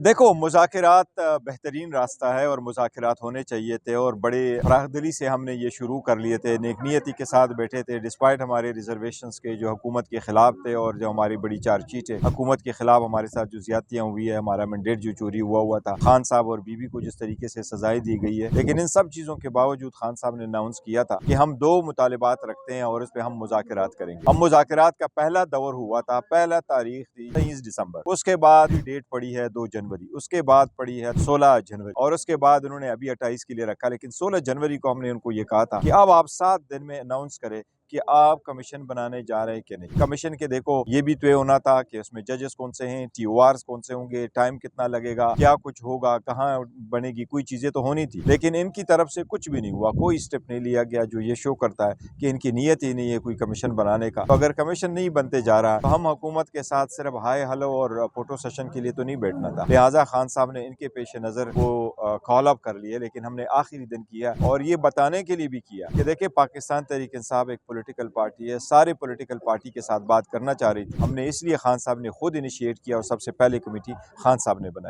देखो, मुज़ाकिरात बेहतरीन रास्ता है और मुज़ाकिरात होने चाहिए थे और बड़े फराखदिली से हमने ये शुरू कर लिए थे, नेक-नियती के साथ बैठे थे डिस्पाइट हमारे रिज़र्वेशंस के जो हुकूमत के ख़िलाफ़ थे और जो हमारी बड़ी चार्जशीट है हुकूमत के ख़िलाफ़ हमारे साथ जो ज़्यादतियाँ हुई है, हमारा मैंडेट जो चोरी हुआ था, खान साहब और बीवी को जिस तरीके से सज़ाएँ दी गई है। लेकिन इन सब चीज़ों के बावजूद खान साहब ने अनाउंस किया था कि हम 2 मुतालिबात रखते हैं और इस पे हम मुज़ाकिरात करेंगे। हम मुज़ाकिरात का पहला दौर हुआ था, पहला तारीख थी 23 दिसंबर, उसके बाद डेट पड़ी है 2 जनवरी, उसके बाद पड़ी है 16 जनवरी और उसके बाद उन्होंने अभी 28 के लिए रखा। लेकिन 16 जनवरी को हमने उनको ये कहा था कि अब आप 7 दिन में अनाउंस करें कि आप कमीशन बनाने जा रहे हैं कि नहीं। कमीशन के देखो ये भी तय होना था कि उसमें जजेस कौन से हैं, TORs कौन से होंगे, टाइम कितना लगेगा, क्या कुछ होगा, कहाँ बनेगी, कोई चीजें तो होनी थी। लेकिन इनकी तरफ से कुछ भी नहीं हुआ, कोई स्टेप नहीं लिया गया जो ये शो करता है कि इनकी नीयत ही नहीं है कोई कमीशन बनाने का। तो अगर कमीशन नहीं बनते जा रहा तो हम हुकूमत के साथ सिर्फ हाय हेलो और फोटो सेशन के लिए तो नहीं बैठना था। लिहाजा खान साहब ने इनके पेश नजर वो कॉल अप कर लिए, लेकिन हमने आखिरी दिन किया और ये बताने के लिए भी किया कि देखिए पाकिस्तान तहरीक इंसाफ एक पॉलिटिकल पार्टी है, सारे पॉलिटिकल पार्टी के साथ बात करना चाह रही थी। हमने इसलिए खान साहब ने खुद इनिशिएट किया और सबसे पहले कमेटी खान साहब ने बनाई।